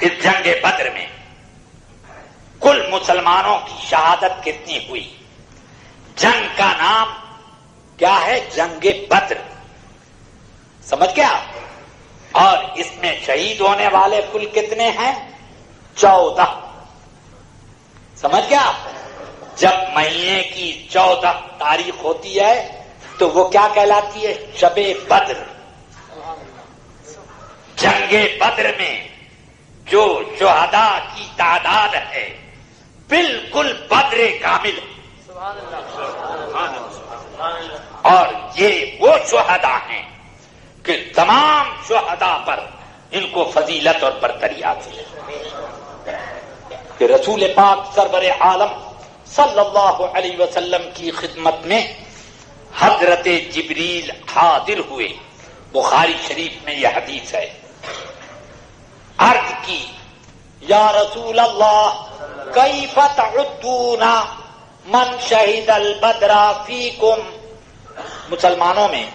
اس جنگ بدر میں کل مسلمانوں کی شہادت کتنی ہوئی؟ جنگ کا نام کیا ہے؟ جنگ بدر، سمجھ گیا؟ اور اس میں شہید ہونے والے کل کتنے ہیں؟ 14، سمجھ گیا؟ جب مہینے کی 14 تاریخ ہوتی ہے تو وہ کیا کہلاتی ہے؟ شب بدر۔ جنگ بدر میں جو شہداء کی تعداد ہے بالکل بدر کامل ہے، اور یہ وہ شہداء ہیں کہ تمام شہداء پر ان کو فضیلت اور برتری حاصل ہے کہ رسول پاک سرور عالم صلی اللہ علیہ وسلم کی خدمت میں حضرت جبریل حاضر ہوئے۔ بخاری شریف میں یہ حدیث ہے، عرض کی یا رسول اللہ کیف تعدون من شہید البدر فیکم، مسلمانوں میں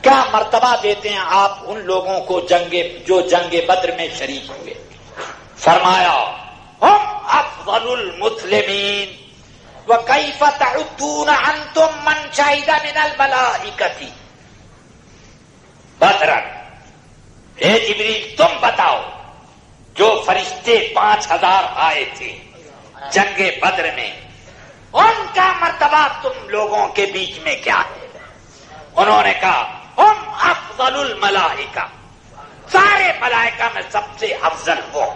کیا مرتبہ دیتے ہیں آپ ان لوگوں کو جو جنگ بدر میں شریک ہوئے؟ فرمایا ہم افضل المسلمین وکیف تعدون انتم من شہید من الملائکۃ بدرا، اے جبریل تم بتاؤ جو فرشتے 5000 آئے تھے جنگ بدر میں، ان کا مرتبہ تم لوگوں کے بیچ میں کیا ہے؟ انہوں نے کہا ہم افضل الملائکہ، سارے ملائکہ میں سب سے افضل وہ۔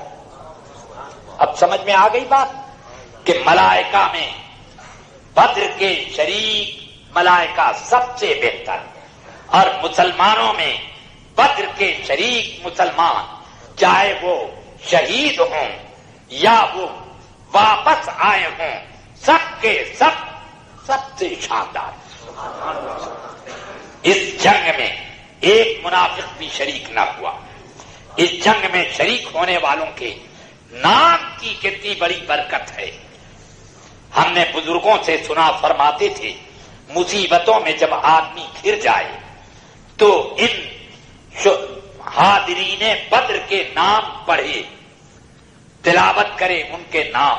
اب سمجھ میں آ گئی بات کہ ملائکہ میں بدر کے شریک ملائکہ سب سے بہتر، اور مسلمانوں میں بدر کے شریک مسلمان چاہے وہ شہید ہوں یا وہ واپس آئے ہوں، سب کے سب سے شاندار۔ اس جنگ میں ایک منافق بھی شریک نہ ہوا۔ اس جنگ میں شریک ہونے والوں کے نام کی کتنی بڑی برکت ہے۔ ہم نے بزرگوں سے سنا، فرماتے تھے مصیبتوں میں جب آدمی گر جائے تو ان حاضرین بدر کے نام پڑھے، تلاوت کرے ان کے نام،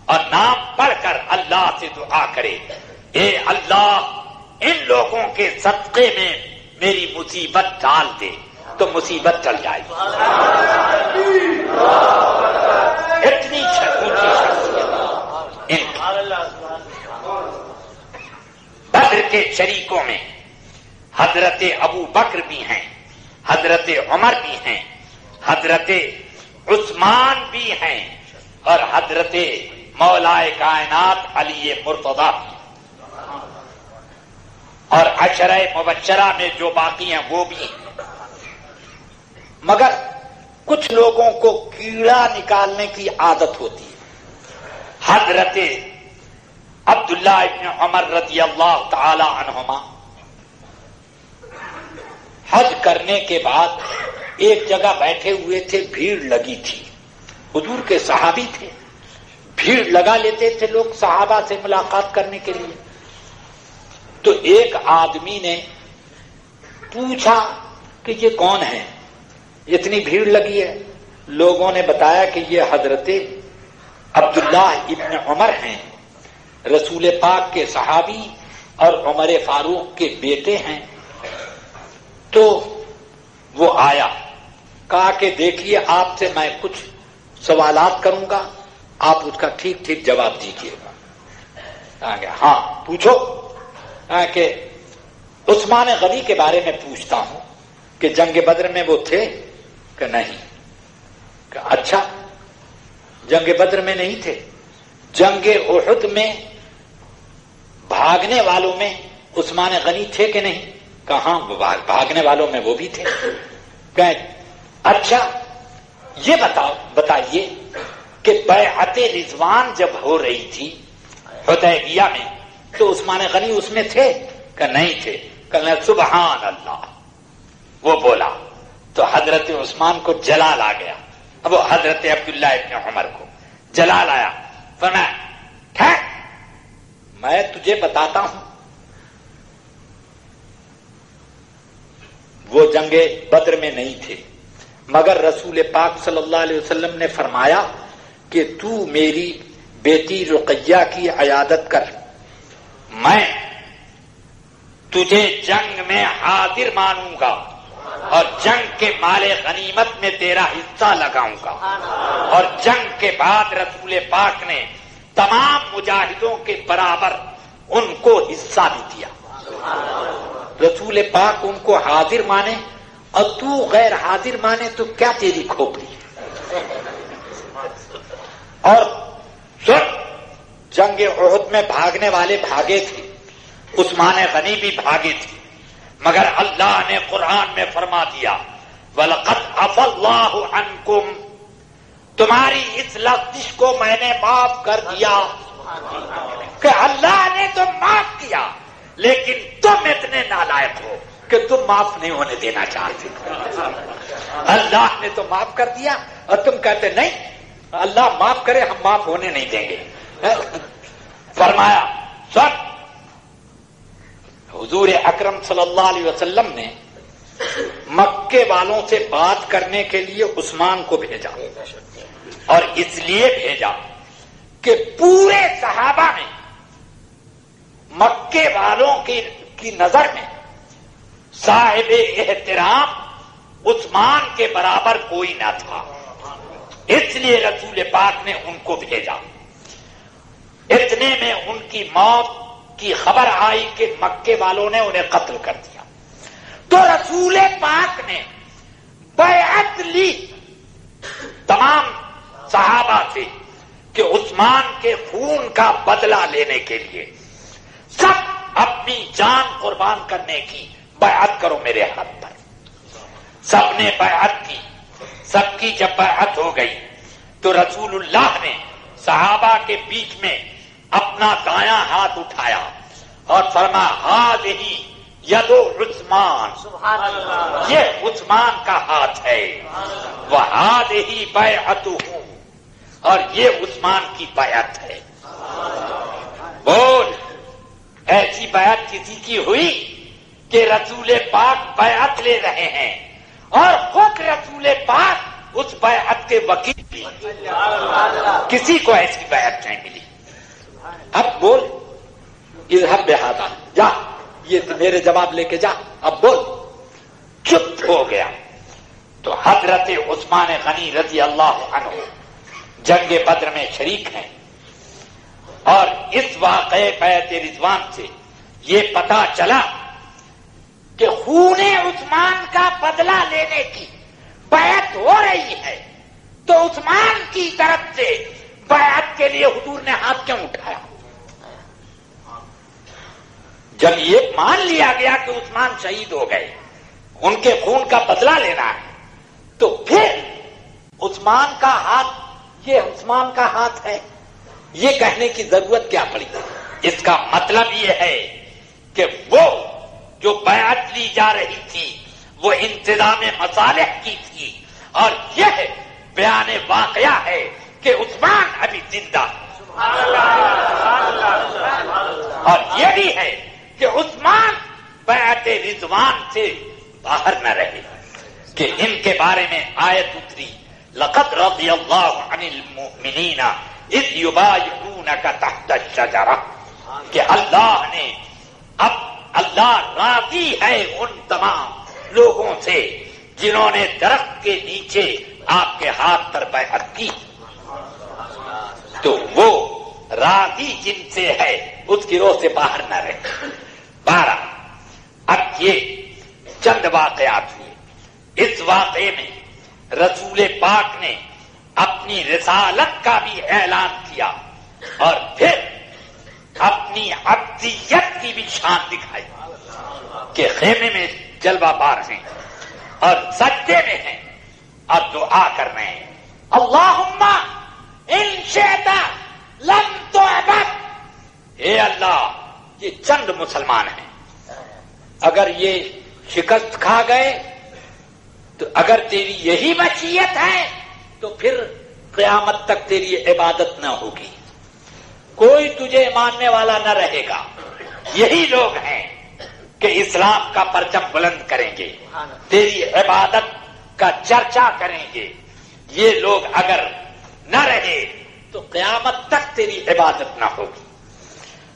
اور نام پڑھ کر اللہ سے دعا کرے اے اللہ ان لوگوں کے صدقے میں میری مصیبت ڈال دے، تو مصیبت ٹل جائے گی۔ اتنی اونچی شخصیت ان بدر کے شریکوں میں حضرت ابو بکر بھی ہیں، حضرت عمر بھی ہیں، حضرت عثمان بھی ہیں، اور حضرت مولائے کائنات علی مرتضی، اور عشرہ مبشرہ میں جو باقی ہیں وہ بھی ہیں۔ مگر کچھ لوگوں کو کیڑا نکالنے کی عادت ہوتی ہے۔ حضرت عبداللہ ابن عمر رضی اللہ تعالی عنہما حج کرنے کے بعد ایک جگہ بیٹھے ہوئے تھے، بھیڑ لگی تھی، حضور کے صحابی تھے، بھیڑ لگا لیتے تھے لوگ صحابہ سے ملاقات کرنے کے لیے۔ تو ایک آدمی نے پوچھا کہ یہ کون ہے، اتنی بھیڑ لگی ہے؟ لوگوں نے بتایا کہ یہ حضرت عبداللہ ابن عمر ہیں، رسول پاک کے صحابی اور عمر فاروق کے بیٹے ہیں۔ تو وہ آیا، کہا کہ دیکھیے آپ سے میں کچھ سوالات کروں گا، آپ اس کا ٹھیک ٹھیک جواب دیجیے گا۔ ہاں پوچھو۔ کہ عثمان غنی کے بارے میں پوچھتا ہوں کہ جنگ بدر میں وہ تھے کہ نہیں؟ کہ اچھا جنگ بدر میں نہیں تھے، جنگ احد میں بھاگنے والوں میں عثمان غنی تھے کہ نہیں؟ کہاں بھاگنے والوں میں وہ بھی تھے۔ کہ اچھا یہ بتائیے کہ بیعت رضوان جب ہو رہی تھی حدیبیہ میں تو عثمان غنی اس میں تھے کہ نہیں تھے؟ کہ سبحان اللہ۔ وہ بولا تو حضرت عثمان کو جلال آ گیا، اب وہ حضرت عبداللہ ابن عمر کو جلال آیا، فرمایا ٹھیک میں تجھے بتاتا ہوں، وہ جنگ بدر میں نہیں تھے، مگر رسول پاک صلی اللہ علیہ وسلم نے فرمایا کہ تو میری بیٹی رقیہ کی عیادت کر، میں تجھے جنگ میں حاضر مانوں گا اور جنگ کے مال غنیمت میں تیرا حصہ لگاؤں گا۔ اور جنگ کے بعد رسول پاک نے تمام مجاہدوں کے برابر ان کو حصہ بھی دیا۔ رسول پاک ان کو حاضر مانے اور تو غیر حاضر مانے تو کیا تیری کھوپڑی۔ اور جنگ احد میں بھاگنے والے بھاگے تھے، عثمان غنی بھی بھاگے تھے، مگر اللہ نے قرآن میں فرما دیا وَلَقَدْ عَفَا اللَّهُ عَنْكُمْ، تمہاری اس لغزش کو میں نے معاف کر دیا۔ کہ اللہ نے تو معاف کیا لیکن تم اتنے نالائق ہو کہ تم معاف نہیں ہونے دینا چاہتے۔ اللہ نے تو معاف کر دیا اور تم کہتے نہیں اللہ معاف کرے، ہم معاف ہونے نہیں دیں گے۔ فرمایا سن، حضور اکرم صلی اللہ علیہ وسلم نے مکے والوں سے بات کرنے کے لیے عثمان کو بھیجا، اور اس لیے بھیجا کہ پورے صحابہ میں مکے والوں کی نظر میں صاحب احترام عثمان کے برابر کوئی نہ تھا، اس لیے رسول پاک نے ان کو بھیجا۔ اتنے میں ان کی موت کی خبر آئی کہ مکے والوں نے انہیں قتل کر دیا، تو رسول پاک نے بیعت لی تمام صحابہ سے کہ عثمان کے خون کا بدلہ لینے کے لیے سب اپنی جان قربان کرنے کی بیعت کرو میرے ہاتھ پر۔ سب نے بیعت کی، سب کی جب بیعت ہو گئی تو رسول اللہ نے صحابہ کے بیچ میں اپنا دایاں ہاتھ اٹھایا اور فرمایا ہذہ ید عثمان، یہ عثمان کا ہاتھ ہے، وہذہ بیعتہ، اور یہ عثمان کی بیعت ہے۔ بول، ایسی بیعت کسی کی ہوئی کہ رسول پاک بیعت لے رہے ہیں اور خود رسول پاک اس بیعت کے وکیل بھی، کسی کو ایسی بیعت نہیں ملی۔ اب بول اذهب بہذا، جا یہ میرے جواب لے کے جا، اب بول۔ چپ ہو گیا تو حضرت عثمان غنی رضی اللہ عنہ جنگ بدر میں شریک ہیں، اور اس واقعے بیعت رضوان سے یہ پتا چلا کہ خون عثمان کا بدلہ لینے کی بیعت ہو رہی ہے، تو عثمان کی طرف سے بیعت کے لیے حضور نے ہاتھ کیوں اٹھایا؟ جب یہ مان لیا گیا کہ عثمان شہید ہو گئے، ان کے خون کا بدلہ لینا ہے، تو پھر عثمان کا ہاتھ، یہ عثمان کا ہاتھ ہے، یہ کہنے کی ضرورت کیا پڑی؟ اس کا مطلب یہ ہے کہ وہ جو بیعت لی جا رہی تھی وہ انتظام مصالح کی تھی، اور یہ بیان واقعہ ہے کہ عثمان ابھی زندہ، اور یہ بھی ہے کہ عثمان بیعت رضوان سے باہر نہ رہے، کہ ان کے بارے میں آیت اتری لقد رضی اللہ عن المؤمنین اذ یبایعونک تحت الشجرہ، کہ اللہ نے، اب اللہ راضی ہے ان تمام لوگوں سے جنہوں نے درخت کے نیچے آپ کے ہاتھ پر بیعت کی، تو وہ راضی جن سے ہے اس گروہ سے باہر نہ رہے۔ 12 اب یہ چند واقعات ہوئے۔ اس واقعے میں رسول پاک نے اپنی رسالت کا بھی اعلان کیا اور پھر اپنی عبدیت کی بھی شان دکھائی کہ خیمے میں جلوہ بار ہیں اور سجدے میں ہیں اور دعا کر رہے ہیں، اللہم ان شئت لم تعبد، اے اللہ یہ چند مسلمان ہیں، اگر یہ شکست کھا گئے تو اگر تیری یہی مشیت ہے تو پھر قیامت تک تیری عبادت نہ ہوگی، کوئی تجھے ماننے والا نہ رہے گا۔ یہی لوگ ہیں کہ اسلام کا پرچم بلند کریں گے، تیری عبادت کا چرچا کریں گے، یہ لوگ اگر نہ رہے تو قیامت تک تیری عبادت نہ ہوگی۔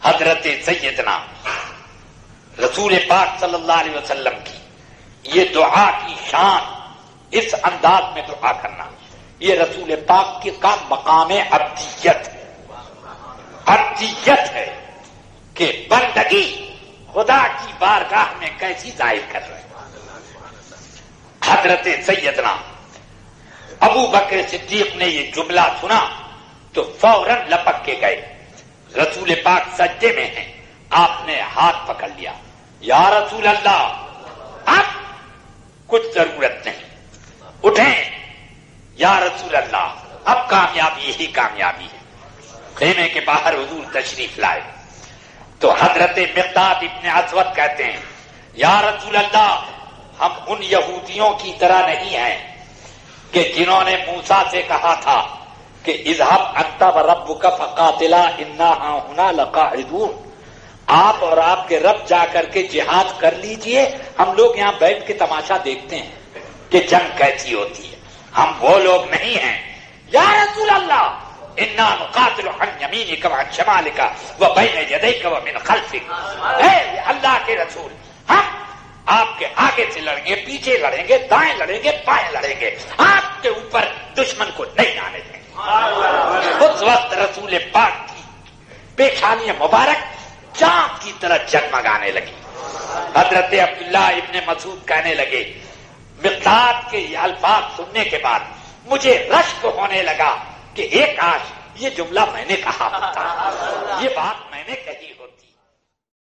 حضرت سیدنا رسول پاک صلی اللہ علیہ وسلم کی یہ دعا کی شان، اس انداز میں دعا کرنا، یہ رسول پاک کی کا مقام عبدیت ہے، عبدیت ہے کہ بندگی خدا کی بارگاہ میں کیسی ظاہر کر رہے ہیں۔ حضرت سیدنا ابو بکر صدیق نے یہ جملہ سنا تو فوراً لپک کے گئے، رسول پاک سجدے میں ہیں، آپ نے ہاتھ پکڑ لیا، یا رسول اللہ اب کچھ ضرورت نہیں، اٹھیں یا رسول اللہ، اب کامیابی ہی کامیابی ہے۔ خیمے کے باہر حضور تشریف لائے تو حضرت مقداد ابن اسود کہتے ہیں، یا رسول اللہ ہم ان یہودیوں کی طرح نہیں ہیں کہ جنہوں نے موسیٰ سے کہا تھا کہ اذهب انت وربک فقاتلا انا ہاہنا لقاعدون، آپ اور آپ کے رب جا کر کے جہاد کر لیجئے، ہم لوگ یہاں بیٹھ کے تماشا دیکھتے ہیں کہ جنگ کیسی ہوتی ہے، ہم وہ لوگ نہیں ہیں۔ یا رسول اللہ انا نقاتل عن یمینک وعن شمالک وبین یدیک ومن خلفک، اے اللہ کے رسول ہم آپ کے آگے سے لڑیں گے، پیچھے لڑیں گے، دائیں لڑیں گے، بائیں لڑیں گے، آپ کے اوپر دشمن کو نہیں آنے دیں گے۔ اس وقت رسول پاک کی پیشانی مبارک چاند کی طرح جگمگانے لگی۔ حضرت عبداللہ ابن مسعود کہنے لگے، مقداد کے یہ الفاظ سننے کے بعد مجھے رشک ہونے لگا کہ ایک کاش یہ جملہ میں نے کہا ہوتا، یہ بات میں نے کہی ہوتی۔